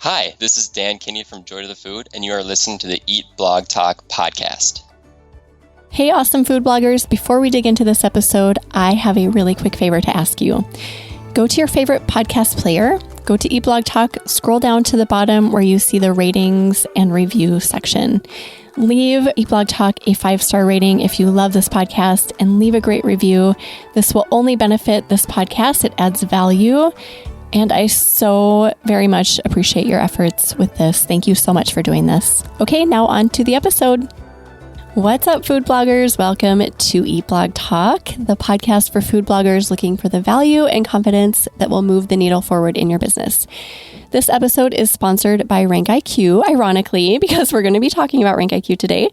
Hi, this is Dan Kinney from Joy to the Food, and you are listening to the Eat Blog Talk podcast. Hey, awesome food bloggers. Before we dig into this episode, I have a really quick favor to ask you. Go to your favorite podcast player, go to Eat Blog Talk, scroll down to the bottom where you see the ratings and review section. Leave Eat Blog Talk a 5-star rating if you love this podcast and leave a great review. This will only benefit this podcast. It adds value. And I so very much appreciate your efforts with this. Thank you so much for doing this. Okay, now on to the episode. What's up, food bloggers? Welcome to Eat Blog Talk, the podcast for food bloggers looking for the value and confidence that will move the needle forward in your business. This episode is sponsored by RankIQ, ironically, because we're going to be talking about RankIQ today.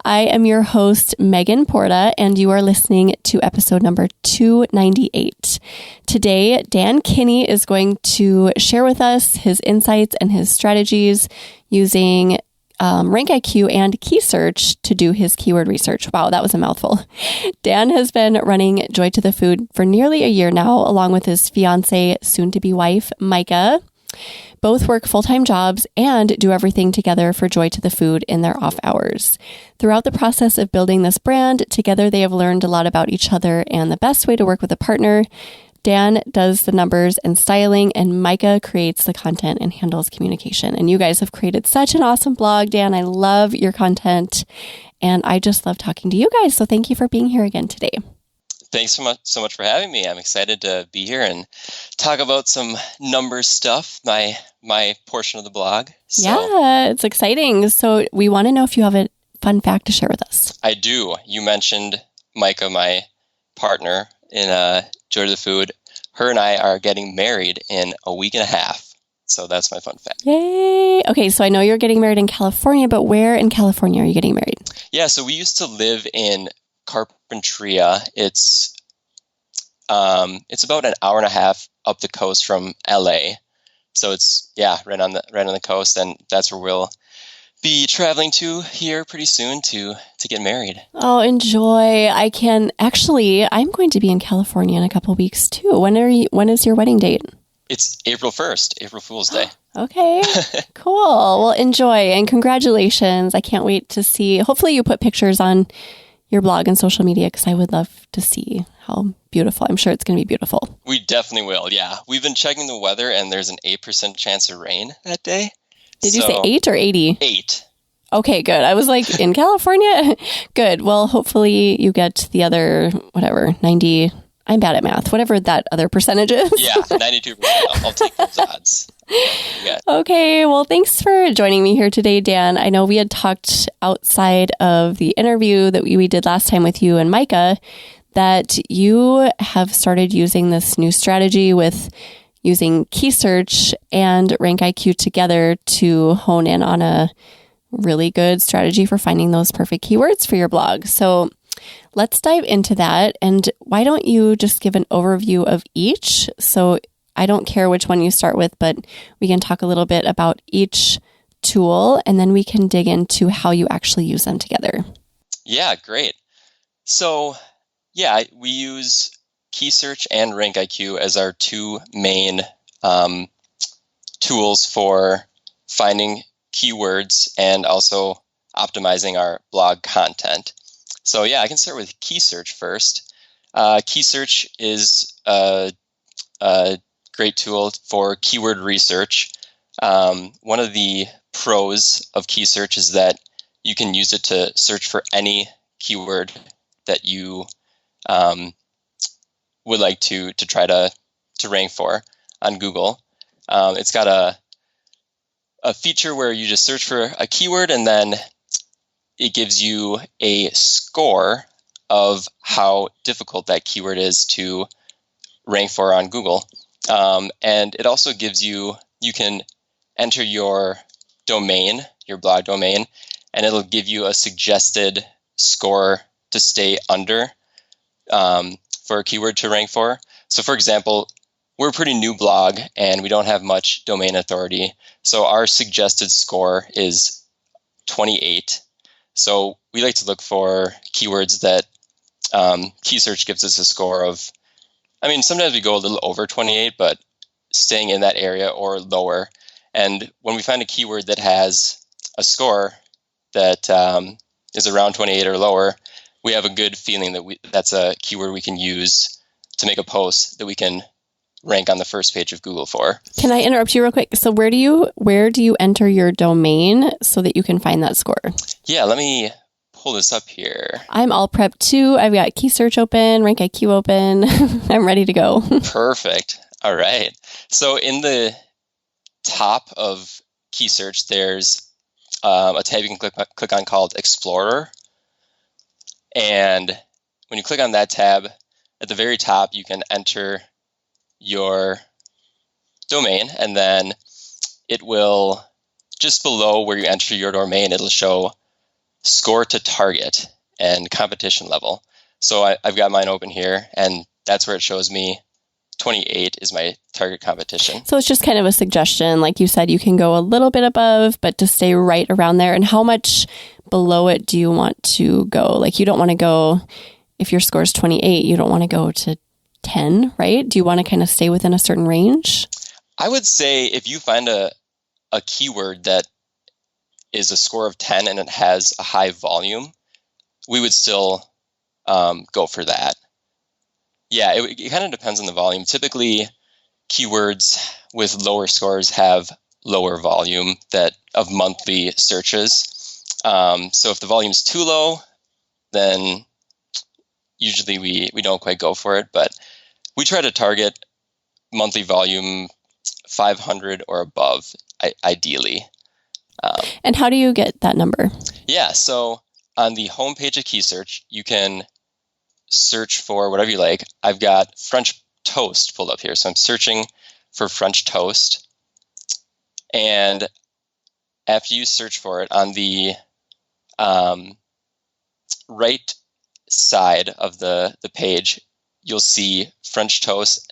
I am your host, Megan Porta, and you are listening to episode number 298. Today, Dan Kinney is going to share with us his insights and his strategies using RankIQ and Keysearch to do his keyword research. Wow, that was a mouthful. Dan has been running Joy to the Food for nearly a year now, along with his fiance, soon-to-be wife, Mika. Both work full-time jobs and do everything together for Joy to the Food in their off hours. Throughout the process of building this brand, together they have learned a lot about each other and the best way to work with a partner. Dan does the numbers and styling, and Mika creates the content and handles communication. And you guys have created such an awesome blog, Dan. I love your content, and I just love talking to you guys. So thank you for being here again today. Thanks so much for having me. I'm excited to be here and talk about some numbers stuff, my portion of the blog. Yeah, it's exciting. So we want to know if you have a fun fact to share with us. I do. You mentioned Mika, my partner in Joy to the Food. Her and I are getting married in a week and a half. So that's my fun fact. Yay! Okay, so I know you're getting married in California, but where in California are you getting married? Yeah, so we used to live in Carpentria. It's about an hour and a half up the coast from LA. So it's right on the coast, and that's where we'll be traveling to here pretty soon to get married. Oh, enjoy. I'm going to be in California in a couple of weeks too. When is your wedding date? It's April 1st, April Fool's Day. Okay, cool. Well, enjoy and congratulations. I can't wait to see. Hopefully you put pictures on your blog and social media because I would love to see how beautiful. I'm sure it's going to be beautiful. We definitely will, yeah. We've been checking the weather and there's an 8% chance of rain that day. Did you say 8 or 80? 8. Okay, good. I was like, in California? Good. Well, hopefully you get the other, 90. I'm bad at math. Whatever that other percentage is. Yeah, 92%. I'll take those odds. Okay, well, thanks for joining me here today, Dan. I know we had talked outside of the interview that we did last time with you and Mika that you have started using this new strategy with using Keysearch and RankIQ together to hone in on a really good strategy for finding those perfect keywords for your blog. So let's dive into that. And why don't you just give an overview of each? So I don't care which one you start with, but we can talk a little bit about each tool, and then we can dig into how you actually use them together. Yeah, great. So we use Keysearch and RankIQ as our two main tools for finding keywords and also optimizing our blog content. So I can start with Keysearch first. Keysearch is a great tool for keyword research. One of the pros of Keysearch is that you can use it to search for any keyword that you would like to try to rank for on Google. It's got a feature where you just search for a keyword and then it gives you a score of how difficult that keyword is to rank for on Google. And it also gives you can enter your domain, your blog domain, and it'll give you a suggested score to stay under for a keyword to rank for. So for example, we're a pretty new blog and we don't have much domain authority. So our suggested score is 28. So we like to look for keywords that Keysearch gives us a score of. I mean, sometimes we go a little over 28, but staying in that area or lower. And when we find a keyword that has a score that is around 28 or lower, we have a good feeling that that's a keyword we can use to make a post that we can rank on the first page of Google for. Can I interrupt you real quick? So where do you enter your domain so that you can find that score? Yeah, let me pull this up here. I'm all prepped too. I've got Keysearch open, RankIQ open. I'm ready to go. Perfect. All right. So in the top of Keysearch, there's a tab you can click on called Explorer. And when you click on that tab, at the very top, you can enter your domain, and then it will, just below where you enter your domain, it'll show score to target and competition level. So I've got mine open here, and that's where it shows me 28 is my target competition. So it's just kind of a suggestion. Like you said, you can go a little bit above, but to stay right around there. And how much below it do you want to go? Like you don't want to go, if your score is 28, you don't want to go to 10, right? Do you want to kind of stay within a certain range? I would say if you find a keyword that is a score of 10 and it has a high volume, we would still go for that. Yeah, it kind of depends on the volume. Typically, keywords with lower scores have lower volume of monthly searches. So if the volume's too low, then usually we don't quite go for it. But we try to target monthly volume 500 or above, ideally. And how do you get that number? Yeah, so on the homepage of Keysearch, you can search for whatever you like. I've got French toast pulled up here. So I'm searching for French toast. And after you search for it, on the right side of the page, you'll see French toast.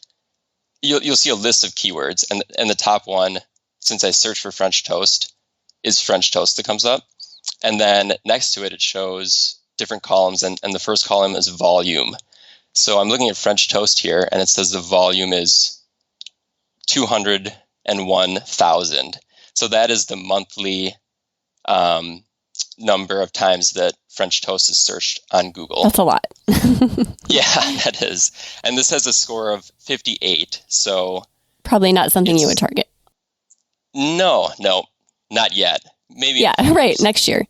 You'll see a list of keywords. And the top one, since I searched for French toast, is French toast that comes up. And then next to it, it shows different columns, and the first column is volume. So I'm looking at French toast here, and it says the volume is 201,000. So that is the monthly number of times that French toast is searched on Google. That's a lot. Yeah, that is. And this has a score of 58. So probably not something you would target. No, not yet. Maybe. Yeah, right. Next year.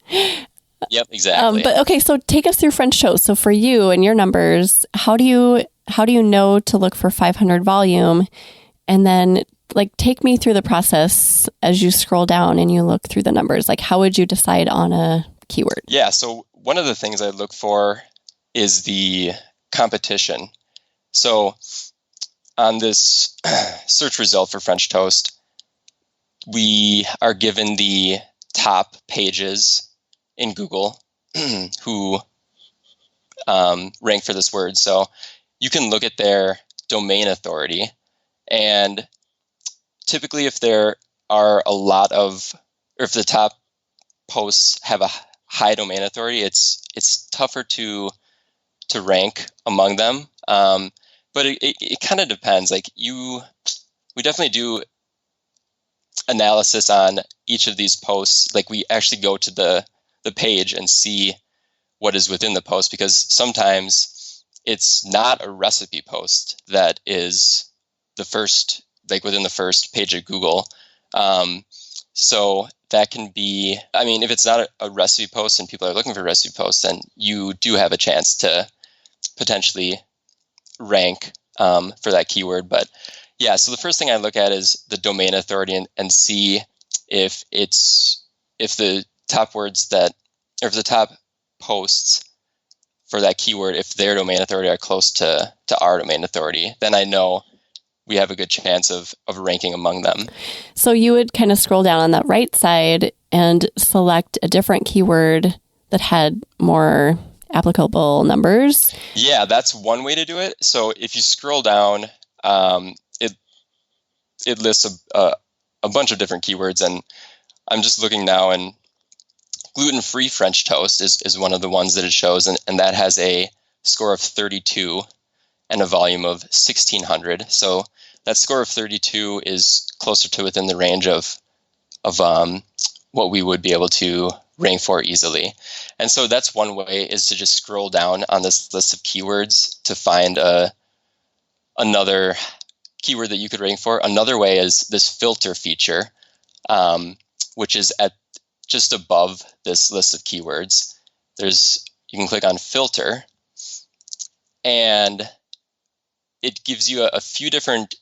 Yep, exactly. But okay, so take us through French toast. So for you and your numbers, how do you know to look for 500 volume? And then take me through the process as you scroll down and you look through the numbers. Like how would you decide on a keyword? Yeah, so one of the things I look for is the competition. So on this search result for French toast, we are given the top pages in Google who rank for this word. So you can look at their domain authority, and typically if there are if the top posts have a high domain authority, it's tougher to rank among them. But it kind of depends. We definitely do analysis on each of these posts. We actually go to the page and see what is within the post, because sometimes it's not a recipe post that is the first, within the first page of Google. So that can be, if it's not a recipe post and people are looking for recipe posts, then you do have a chance to potentially rank for that keyword. But yeah, so the first thing I look at is the domain authority and see if the top words if the top posts for that keyword, if their domain authority are close to our domain authority, then I know we have a good chance of ranking among them. So you would kind of scroll down on that right side and select a different keyword that had more applicable numbers. Yeah, that's one way to do it. So if you scroll down, it lists a bunch of different keywords, and I'm just looking now, and gluten-free French toast is one of the ones that it shows, and that has a score of 32 and a volume of 1,600. So that score of 32 is closer to within the range of what we would be able to rank for easily. And so that's one way, is to just scroll down on this list of keywords to find another keyword that you could rank for. Another way is this filter feature, which is at just above this list of keywords. You can click on filter, and it gives you a few different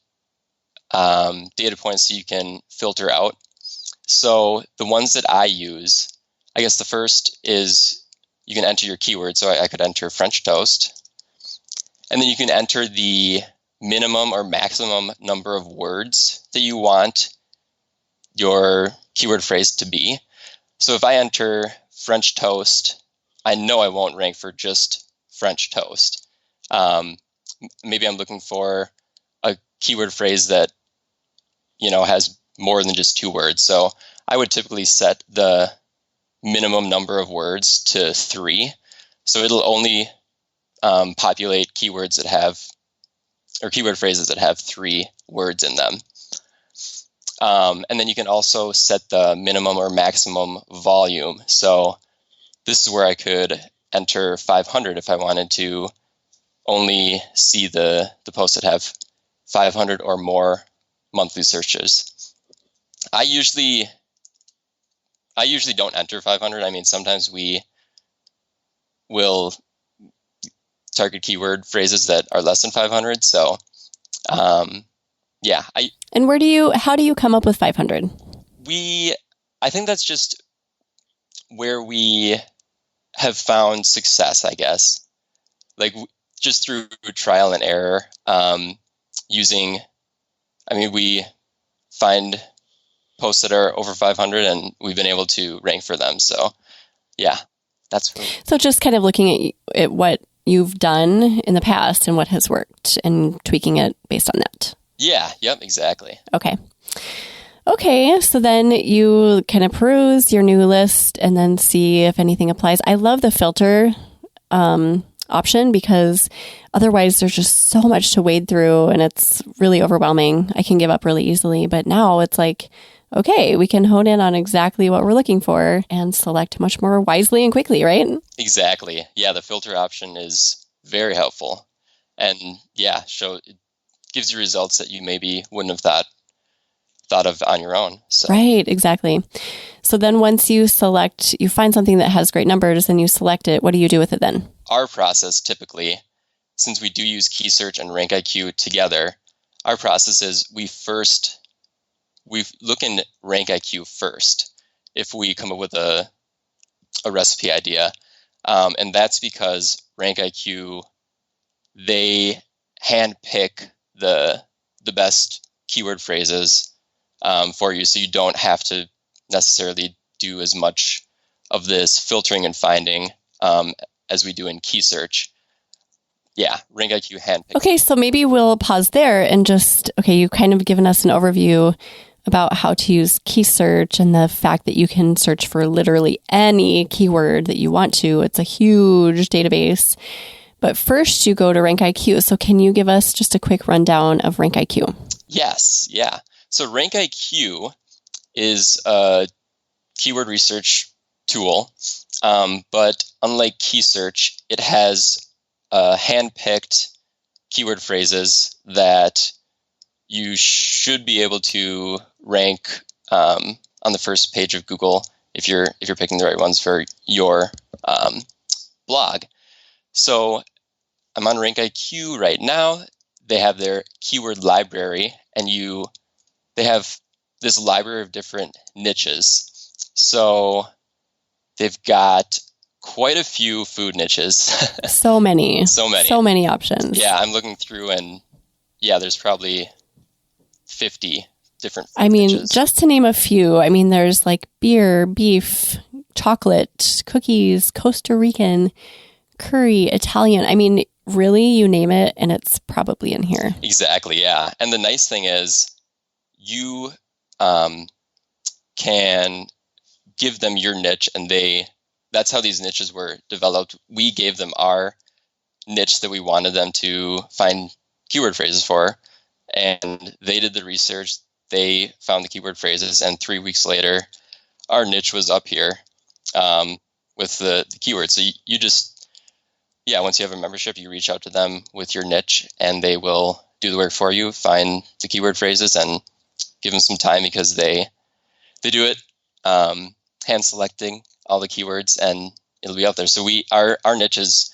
data points so you can filter out. So the ones that I use, I guess the first is you can enter your keyword. So I could enter French toast, and then you can enter the minimum or maximum number of words that you want your keyword phrase to be. So if I enter French toast, I know I won't rank for just French toast. Maybe I'm looking for a keyword phrase that, has more than just 2 words. So I would typically set the minimum number of words to 3. So it'll only populate keywords that have, or keyword phrases that have 3 words in them. And then you can also set the minimum or maximum volume. So this is where I could enter 500 if I wanted to only see the posts that have 500 or more monthly searches. I usually don't enter 500. I mean, sometimes we will target keyword phrases that are less than 500. So, yeah. And how do you come up with 500? I think that's just where we have found success, I guess. Like just through trial and error, we find posts that are over 500 and we've been able to rank for them. So yeah, so just kind of looking at what you've done in the past and what has worked and tweaking it based on that. Yeah. Yep. Exactly. Okay. So then you kind of peruse your new list and then see if anything applies. I love the filter option because otherwise there's just so much to wade through and it's really overwhelming. I can give up really easily, but now it's like, okay, we can hone in on exactly what we're looking for and select much more wisely and quickly, right? Exactly. Yeah, the filter option is very helpful. And yeah, it gives you results that you maybe wouldn't have thought of on your own. So. Right, exactly. So then once you find something that has great numbers and you select it, what do you do with it then? Our process typically, since we do use Keysearch and RankIQ together, our process is we look in RankIQ first if we come up with a recipe idea. And that's because RankIQ, they handpick the best keyword phrases for you. So you don't have to necessarily do as much of this filtering and finding as we do in Keysearch. Yeah, RankIQ handpicks. Okay, so maybe we'll pause there and you've kind of given us an overview about how to use Keysearch and the fact that you can search for literally any keyword that you want to. It's a huge database. But first you go to RankIQ. So can you give us just a quick rundown of RankIQ? Yes, yeah. So RankIQ is a keyword research tool, but unlike Keysearch, it has handpicked keyword phrases that you should be able to rank on the first page of Google if you're picking the right ones for your blog. So I'm on RankIQ right now. They have their keyword library, and they have this library of different niches. So they've got quite a few food niches. So many options. Yeah, I'm looking through, and yeah, there's probably 50 different food niches. Just to name a few, there's like beer, beef, chocolate, cookies, Costa Rican, curry, Italian. Really, you name it, and it's probably in here. Exactly, yeah. And the nice thing is you can give them your niche, and that's how these niches were developed. We gave them our niche that we wanted them to find keyword phrases for, and they did the research. they found the keyword phrases, and 3 weeks later, our niche was up here with the keywords. So you just, once you have a membership, you reach out to them with your niche, and they will do the work for you, find the keyword phrases, and give them some time because they do it hand selecting all the keywords, and it'll be out there. So our niche is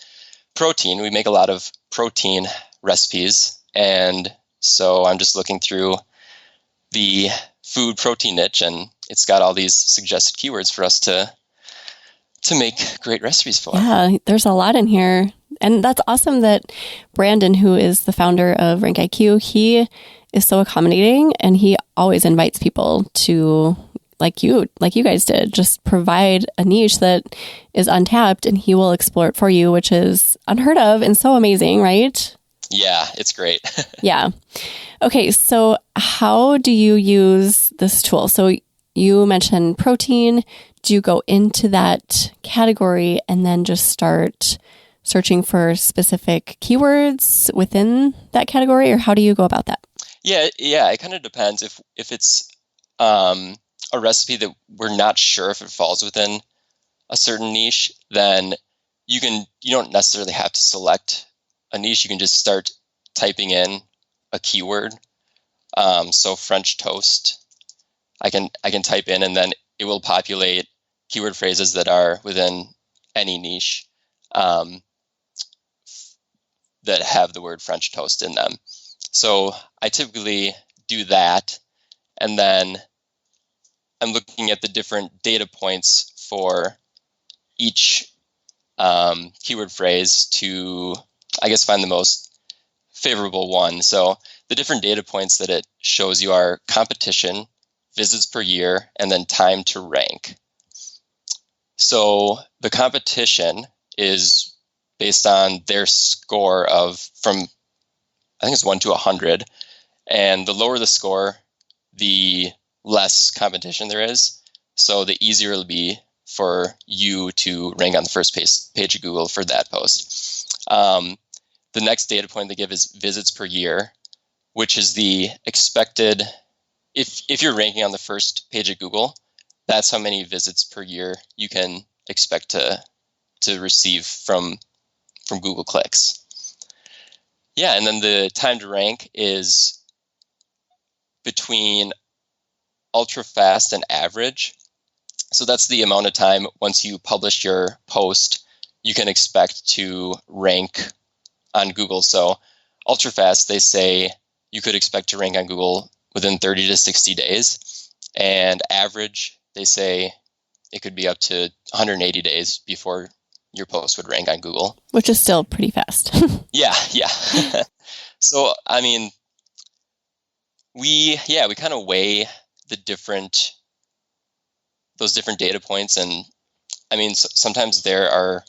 protein. We make a lot of protein recipes, and so I'm just looking through the food protein niche, and it's got all these suggested keywords for us to make great recipes for. Yeah, there's a lot in here. And that's awesome that Brandon, who is the founder of RankIQ, he is so accommodating, and he always invites people to, like you guys did, just provide a niche that is untapped, and he will explore it for you, which is unheard of and so amazing, right? Yeah, it's great. Yeah. Okay, so how do you use this tool? So you mentioned protein. Do you go into that category and then just start searching for specific keywords within that category, or how do you go about that? Yeah, it kind of depends. If it's a recipe that we're not sure if it falls within a certain niche, then you don't necessarily have to select a niche. You can just start typing in a keyword. So French toast, I can type in, and then it will populate keyword phrases that are within any niche that have the word French toast in them. So I typically do that, and then I'm looking at the different data points for each keyword phrase to, I guess, find the most favorable one. So the different data points that it shows you are competition, visits per year, and then time to rank. So the competition is based on their score from, I think it's 1 to 100. And the lower the score, the less competition there is. So the easier it'll be for you to rank on the first page of Google for that post. The next data point they give is visits per year, which is the expected, if you're ranking on the first page of Google, that's how many visits per year you can expect to receive from Google clicks. Yeah, and then the time to rank is between ultra fast and average. So that's the amount of time once you publish your post, you can expect to rank on Google. So ultra fast, they say you could expect to rank on Google within 30 to 60 days. And average, they say it could be up to 180 days before your post would rank on Google. Which is still pretty fast. Yeah. So, I mean, we kind of weigh those different data points. And I mean, sometimes there are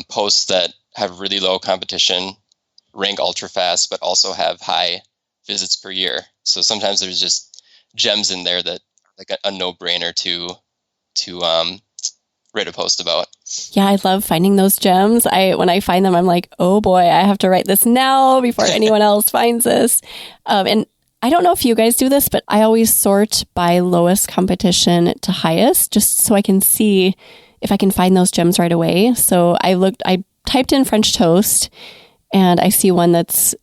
posts that have really low competition, rank ultra fast, but also have high visits per year. So sometimes there's just gems in there that like a no-brainer to write a post about. Yeah, I love finding those gems. When I find them, I'm like, oh boy, I have to write this now before anyone else finds this. And I don't know if you guys do this, but I always sort by lowest competition to highest, just so I can see if I can find those gems right away. So I typed in French toast, and I see one that's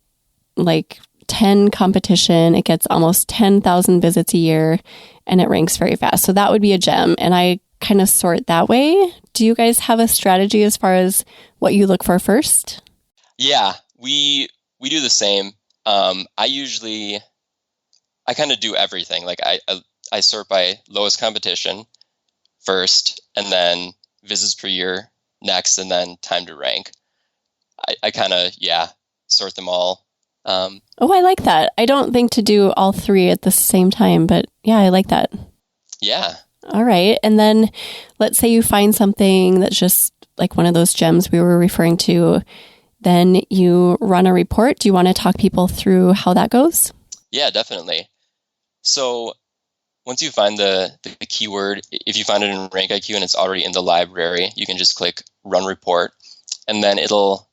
like 10 competition. It gets almost 10,000 visits a year, and it ranks very fast. So that would be a gem. And I kind of sort that way. Do you guys have a strategy as far as what you look for first? Yeah, we do the same. I kind of do everything. Like I sort by lowest competition first, and then visits per year next, and then time to rank. I kind of, sort them all. Oh, I like that. I don't think to do all three at the same time, but yeah, I like that. Yeah. All right. And then let's say you find something that's just like one of those gems we were referring to. Then you run a report. Do you want to talk people through how that goes? Yeah, definitely. So once you find the keyword, if you find it in RankIQ and it's already in the library, you can just click Run Report, and then it'll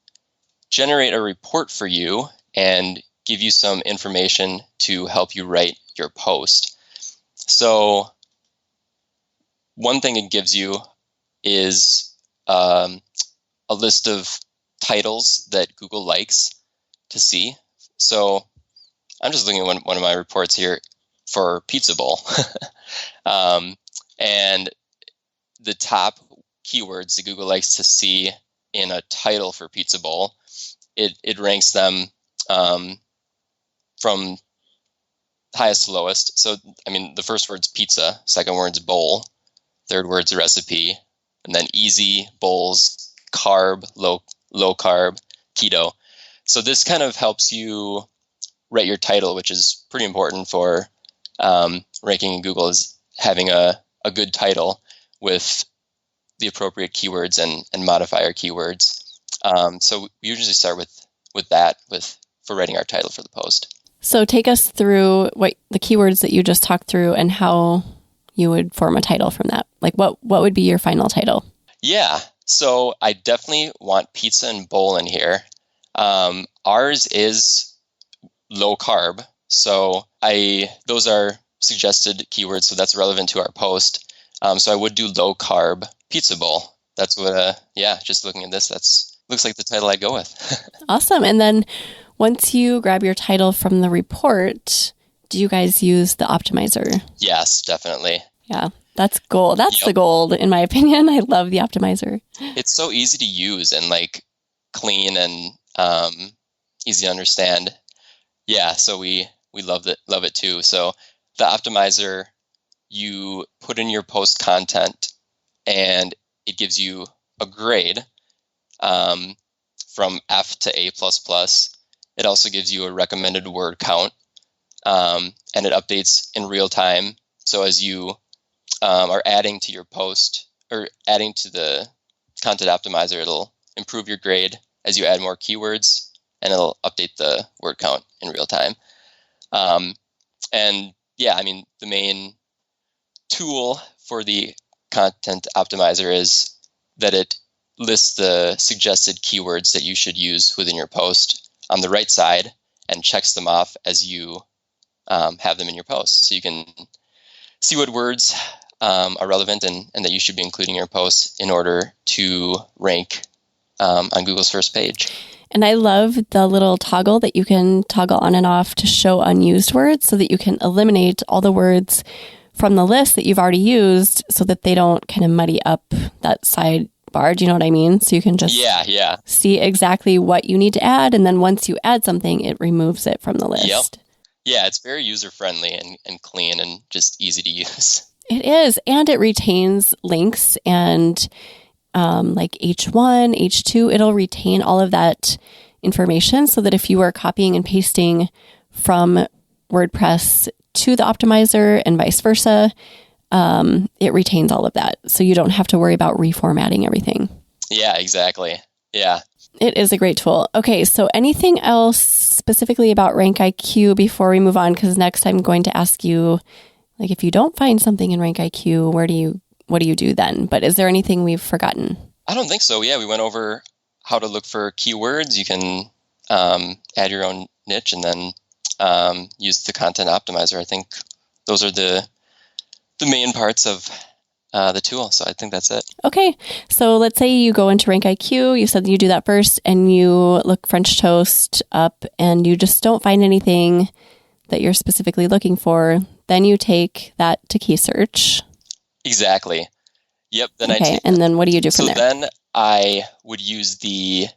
generate a report for you and give you some information to help you write your post. So one thing it gives you is a list of titles that Google likes to see. So I'm just looking at one of my reports here for Pizza Bowl. And the top keywords that Google likes to see in a title for Pizza Bowl, it ranks them from highest to lowest. So, I mean, the first word's pizza, second word's bowl, third word's recipe, and then easy, bowls, carb, low carb, keto. So this kind of helps you write your title, which is pretty important for ranking in Google, is having a good title with the appropriate keywords and modifier keywords. So we usually start with that for writing our title for the post. So take us through what the keywords that you just talked through and how you would form a title from that. Like what would be your final title? Yeah. So I definitely want pizza and bowl in here. Ours is low carb. So those are suggested keywords. So that's relevant to our post. So I would do low carb pizza bowl. That's what, just looking at this, looks like the title I'd go with. Awesome. And then once you grab your title from the report, do you guys use the optimizer? Yes, definitely. Yeah, that's gold. That's the gold, in my opinion. I love the optimizer. It's so easy to use and like clean and easy to understand. Yeah, so we love it too. So the optimizer, you put in your post content and it gives you a grade from F to A++. It also gives you a recommended word count, and it updates in real time. So as you are adding to your post or adding to the content optimizer, it'll improve your grade as you add more keywords, and it'll update the word count in real time. And yeah, I mean, the main tool for the content optimizer is that it lists the suggested keywords that you should use within your post on the right side and checks them off as you have them in your post. So you can see what words are relevant and that you should be including in your post in order to rank on Google's first page. And I love the little toggle that you can toggle on and off to show unused words so that you can eliminate all the words from the list that you've already used so that they don't kind of muddy up that sidebar. Do you know what I mean? So you can just see exactly what you need to add. And then once you add something, it removes it from the list. Yep. Yeah, it's very user-friendly and clean and just easy to use. It is. And it retains links and like H1, H2, it'll retain all of that information so that if you are copying and pasting from WordPress to the optimizer and vice versa, it retains all of that. So you don't have to worry about reformatting everything. Yeah, exactly. Yeah. It is a great tool. Okay, so anything else specifically about RankIQ before we move on? Because next I'm going to ask you, like, if you don't find something in RankIQ, what do you do then? But is there anything we've forgotten? I don't think so. Yeah, we went over how to look for keywords. You can add your own niche and then use the content optimizer. I think those are the main parts of the tool. So I think that's it. Okay. So let's say you go into RankIQ. You said you do that first and you look French toast up and you just don't find anything that you're specifically looking for. Then you take that to Keysearch. Exactly. Yep. Then okay. And then what do you do from there? So then I would use the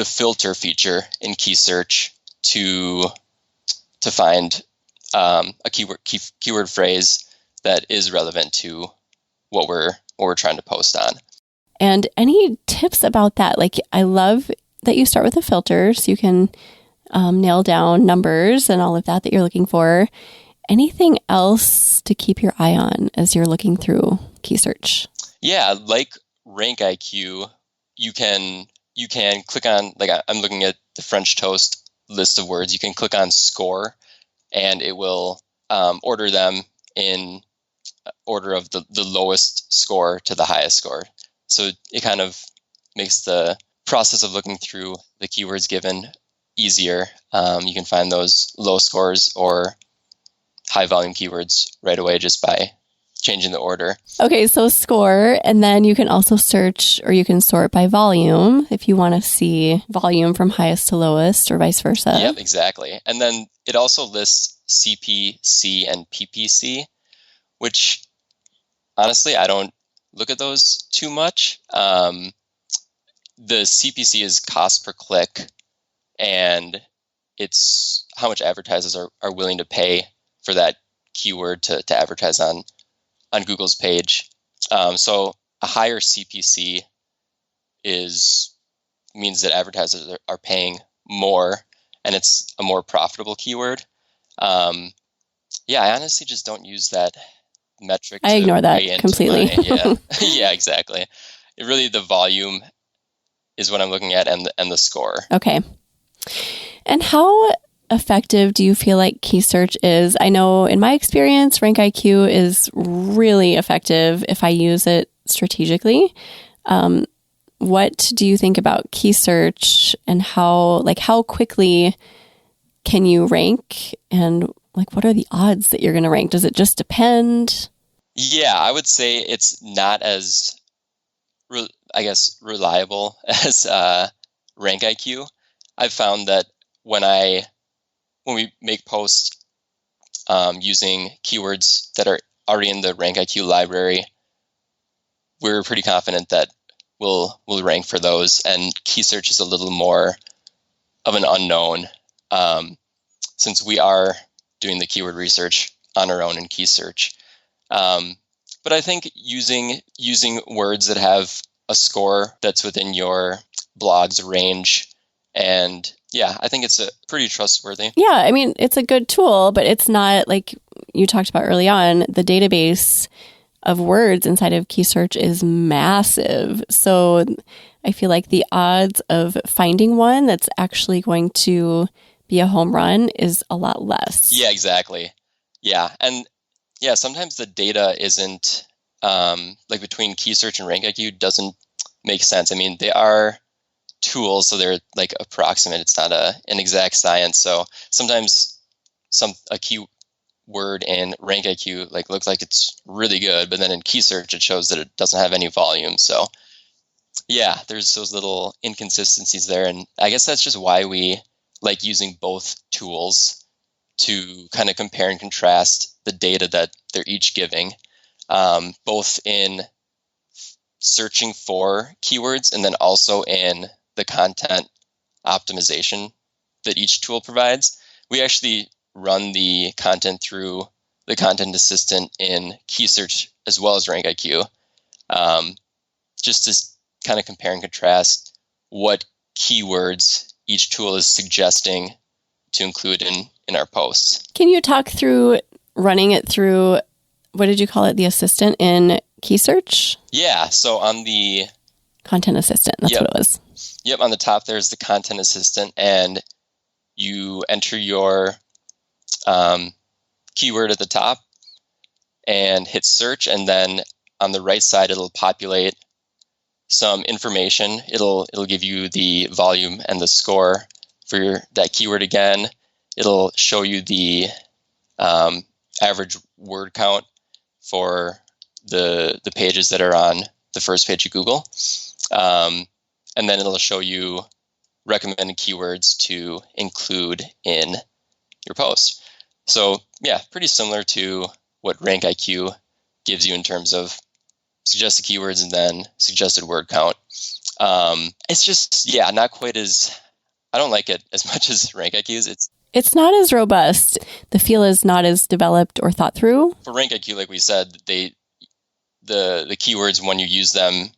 filter feature in Keysearch to find a keyword phrase that is relevant to what we're trying to post on. And any tips about that? Like, I love that you start with a filter so you can nail down numbers and all of that you're looking for. Anything else to keep your eye on as you're looking through Keysearch? Yeah, like RankIQ, you can click on, like I'm looking at the French toast list of words. You can click on score, and it will order them in order of the lowest score to the highest score. So it kind of makes the process of looking through the keywords given easier. You can find those low scores or high volume keywords right away just by changing the order. Okay, so score, and then you can also search, or you can sort by volume if you want to see volume from highest to lowest or vice versa. Yep, exactly. And then it also lists CPC and PPC, which honestly, I don't look at those too much. The CPC is cost per click, and it's how much advertisers are willing to pay for that keyword to advertise on Google's page. So a higher CPC means that advertisers are paying more, and it's a more profitable keyword. I honestly just don't use that metric. I ignore that completely. Yeah, exactly. The volume is what I'm looking at, and the score. Okay. And how effective do you feel like Keysearch is? I know in my experience, RankIQ is really effective if I use it strategically. What do you think about Keysearch, and how quickly can you rank, and what are the odds that you're going to rank? Does it just depend? Yeah, I would say it's not as, reliable as RankIQ. I've found that when we make posts using keywords that are already in the RankIQ library, we're pretty confident that we'll rank for those. And Keysearch is a little more of an unknown, since we are doing the keyword research on our own in Keysearch. But I think using words that have a score that's within your blog's range, and I think it's a pretty trustworthy. Yeah, I mean, it's a good tool, but it's not, like you talked about early on, the database of words inside of Keysearch is massive. So I feel like the odds of finding one that's actually going to be a home run is a lot less. Yeah, exactly. Yeah. And sometimes the data isn't, between Keysearch and RankIQ doesn't make sense. I mean, they are tools, so they're approximate. It's not an exact science. So sometimes a keyword in RankIQ looks like it's really good, but then in Keysearch it shows that it doesn't have any volume. So there's those little inconsistencies there, and I guess that's just why we like using both tools to kind of compare and contrast the data that they're each giving, both in searching for keywords and then also in the content optimization that each tool provides. We actually run the content through the content assistant in Keysearch as well as RankIQ, just to kind of compare and contrast what keywords each tool is suggesting to include in our posts. Can you talk through running it through, what did you call it, the assistant in Keysearch? Yeah, so on the content assistant, that's what it was. Yep, on the top there's the content assistant, and you enter your keyword at the top and hit search, and then on the right side it'll populate some information. It'll give you the volume and the score for that keyword again. It'll show you the average word count for the pages that are on the first page of Google. And then it'll show you recommended keywords to include in your post. So pretty similar to what RankIQ gives you in terms of suggested keywords and then suggested word count. It's just, not quite as, I don't like it as much as RankIQ's. It's not as robust. The feel is not as developed or thought through. For RankIQ, like we said, the keywords, when you use them,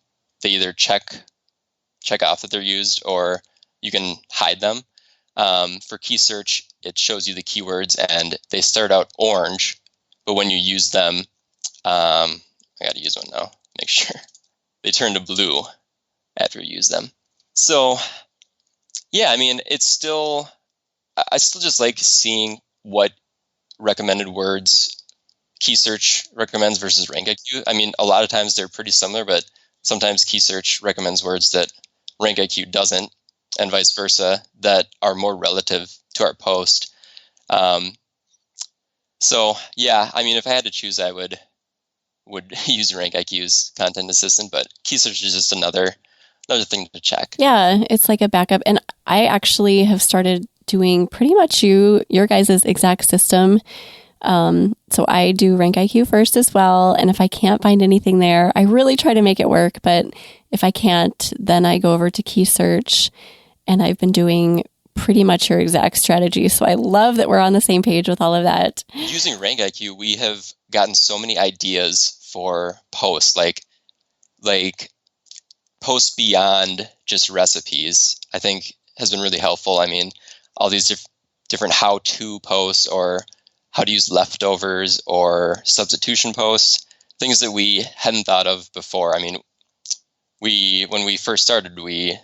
they either check off that they're used, or you can hide them. For Keysearch, it shows you the keywords and they start out orange, but when you use them, I got to use one now, make sure, they turn to blue after you use them. So, I mean, I still just like seeing what recommended words Keysearch recommends versus RankIQ. I mean, a lot of times they're pretty similar, but sometimes Keysearch recommends words that RankIQ doesn't, and vice versa, that are more relative to our post. So yeah, I mean, if I had to choose, I would use RankIQ's content assistant, but Keysearch is just another thing to check. Yeah, it's like a backup. And I actually have started doing pretty much your guys' exact system. So I do RankIQ first as well. And if I can't find anything there, I really try to make it work. But if I can't, then I go over to Keysearch, and I've been doing pretty much your exact strategy. So I love that we're on the same page with all of that. Using RankIQ, we have gotten so many ideas for posts, like posts beyond just recipes, I think has been really helpful. I mean, all these different how-to posts, or how to use leftovers, or substitution posts, things that we hadn't thought of before. I mean, when we first started, we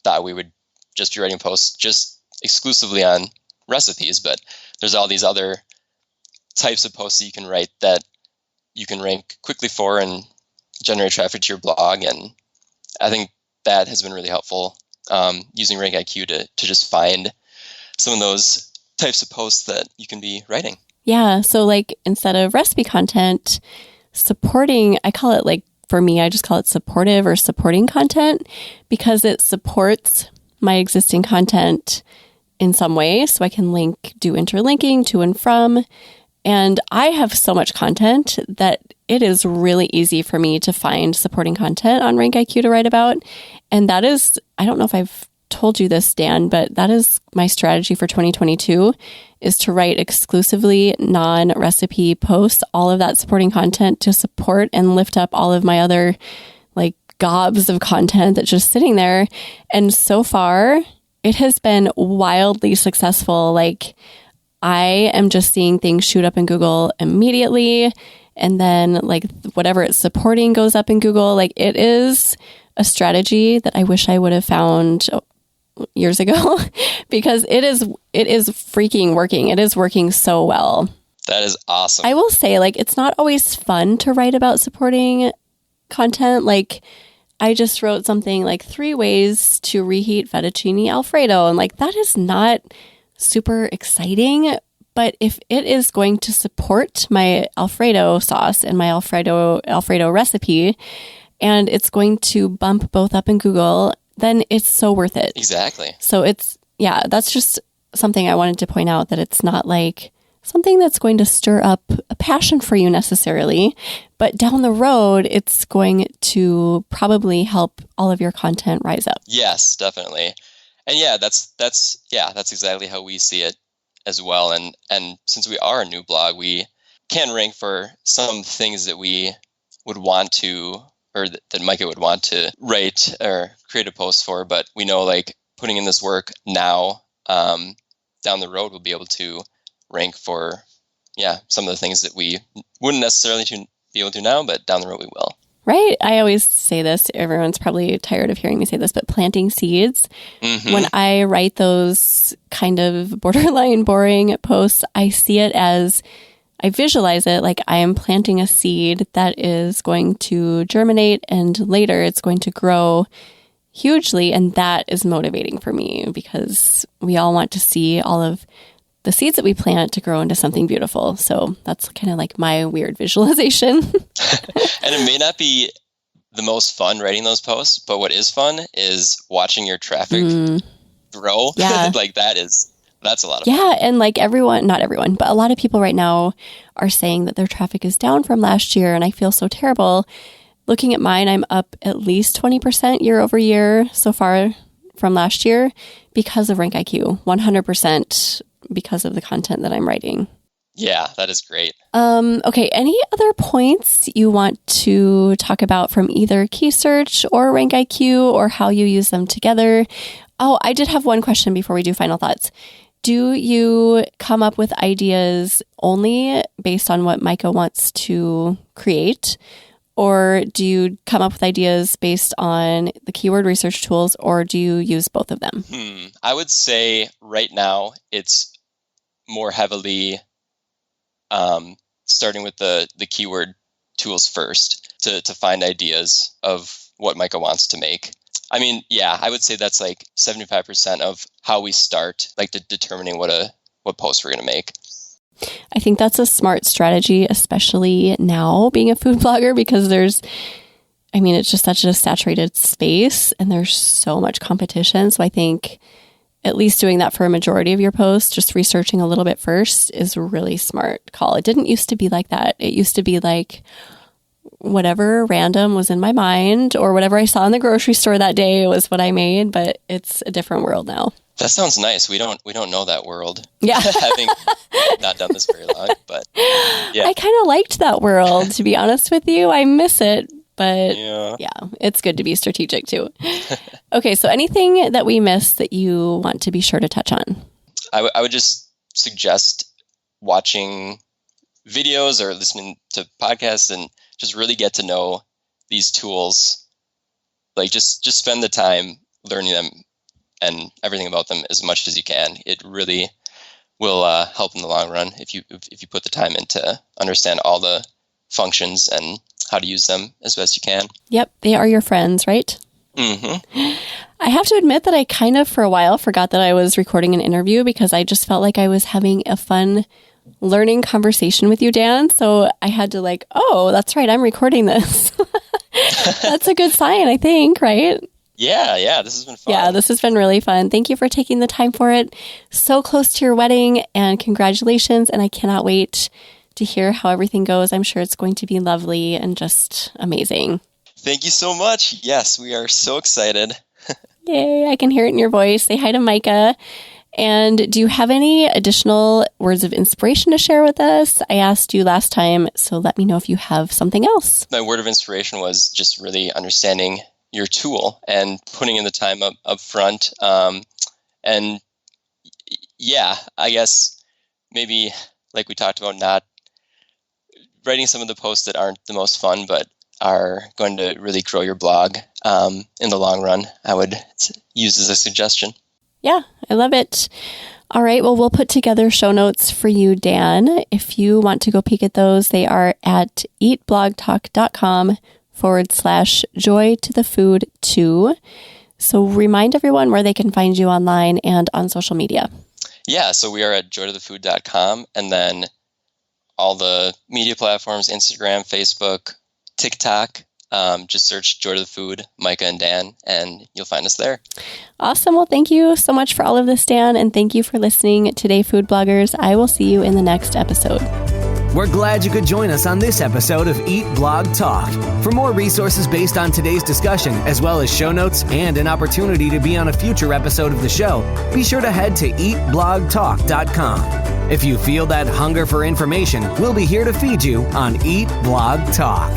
thought we would just be writing posts just exclusively on recipes, but there's all these other types of posts that you can write that you can rank quickly for and generate traffic to your blog. And I think that has been really helpful, using RankIQ to just find some of those types of posts that you can be writing. Yeah. So like, instead of recipe content, supporting, I call it, like, for me, I just call it supportive or supporting content, because it supports my existing content in some way. So I can do interlinking to and from. And I have so much content that it is really easy for me to find supporting content on RankIQ to write about. And that is, I don't know if I've told you this, Dan, but that is my strategy for 2022, is to write exclusively non-recipe posts, all of that supporting content, to support and lift up all of my other like gobs of content that's just sitting there. And so far, it has been wildly successful. Like, I am just seeing things shoot up in Google immediately. And then like whatever it's supporting goes up in Google. Like, it is a strategy that I wish I would have found years ago, because it is freaking working. It is working so well. That is awesome. I will say, like, it's not always fun to write about supporting content. Like, I just wrote something like 3 ways to reheat fettuccine Alfredo. And like, that is not super exciting. But if it is going to support my Alfredo sauce and my Alfredo recipe, and it's going to bump both up in Google, then it's so worth it. Exactly. So that's just something I wanted to point out, that it's not like something that's going to stir up a passion for you necessarily, but down the road, it's going to probably help all of your content rise up. Yes, definitely. And yeah, that's exactly how we see it as well. And since we are a new blog, we can rank for some things that we would want to, or that Mika would want to write or create a post for. But we know, like, putting in this work now, down the road, we'll be able to rank for, some of the things that we wouldn't necessarily be able to now, but down the road we will. Right. I always say this. Everyone's probably tired of hearing me say this, but planting seeds. Mm-hmm. When I write those kind of borderline boring posts, I see it as, I visualize it like I am planting a seed that is going to germinate, and later it's going to grow hugely. And that is motivating for me, because we all want to see all of the seeds that we plant to grow into something beautiful. So that's kind of like my weird visualization. And it may not be the most fun writing those posts, but what is fun is watching your traffic grow. Yeah. Like, that's a lot of fun. Yeah. And like not everyone, but a lot of people right now are saying that their traffic is down from last year. And I feel so terrible. Looking at mine, I'm up at least 20% year over year so far from last year, because of RankIQ, 100% because of the content that I'm writing. Yeah, that is great. Okay. Any other points you want to talk about from either Keysearch or RankIQ, or how you use them together? Oh, I did have one question before we do final thoughts. Do you come up with ideas only based on what Mika wants to create? Or do you come up with ideas based on the keyword research tools, or do you use both of them? I would say right now it's more heavily starting with the keyword tools first to find ideas of what Mika wants to make. I mean, yeah, I would say that's like 75% of how we start, like, determining what post we're going to make. I think that's a smart strategy, especially now being a food blogger, because it's just such a saturated space and there's so much competition. So I think at least doing that for a majority of your posts, just researching a little bit first, is a really smart call. It didn't used to be like that. It used to be like whatever random was in my mind or whatever I saw in the grocery store that day was what I made, but it's a different world now. That sounds nice. We don't know that world. Yeah. Having not done this very long, but yeah. I kind of liked that world, to be honest with you. I miss it, but yeah, it's good to be strategic too. Okay, so anything that we missed that you want to be sure to touch on? I would just suggest watching videos or listening to podcasts and just really get to know these tools. Like just spend the time learning them and everything about them as much as you can. It really will help in the long run if you put the time in to understand all the functions and how to use them as best you can. Yep, they are your friends, right? Mm-hmm. I have to admit that I kind of for a while forgot that I was recording an interview because I just felt like I was having a fun learning conversation with you, Dan. So I had to oh, that's right, I'm recording this. That's a good sign, I think, right? Yeah, this has been fun. Yeah, this has been really fun. Thank you for taking the time for it. So close to your wedding, and congratulations. And I cannot wait to hear how everything goes. I'm sure it's going to be lovely and just amazing. Thank you so much. Yes, we are so excited. Yay, I can hear it in your voice. Say hi to Mika. And do you have any additional words of inspiration to share with us? I asked you last time, so let me know if you have something else. My word of inspiration was just really understanding your tool and putting in the time up front. And yeah, I guess maybe like we talked about, not writing some of the posts that aren't the most fun, but are going to really grow your blog in the long run, I would use as a suggestion. Yeah, I love it. All right, well, we'll put together show notes for you, Dan. If you want to go peek at those, they are at eatblogtalk.com/joy-to-the-food-2. So remind everyone where they can find you online and on social media. Yeah, so we are at joy-to-the-food.com, and then all the media platforms, Instagram, Facebook, TikTok. Just search Joy to the Food, Mika and Dan, and you'll find us there. Awesome. Well, thank you so much for all of this, Dan, and thank you for listening today, food bloggers. I will see you in the next episode. We're glad you could join us on this episode of Eat Blog Talk. For more resources based on today's discussion, as well as show notes and an opportunity to be on a future episode of the show, be sure to head to eatblogtalk.com. If you feel that hunger for information, we'll be here to feed you on Eat Blog Talk.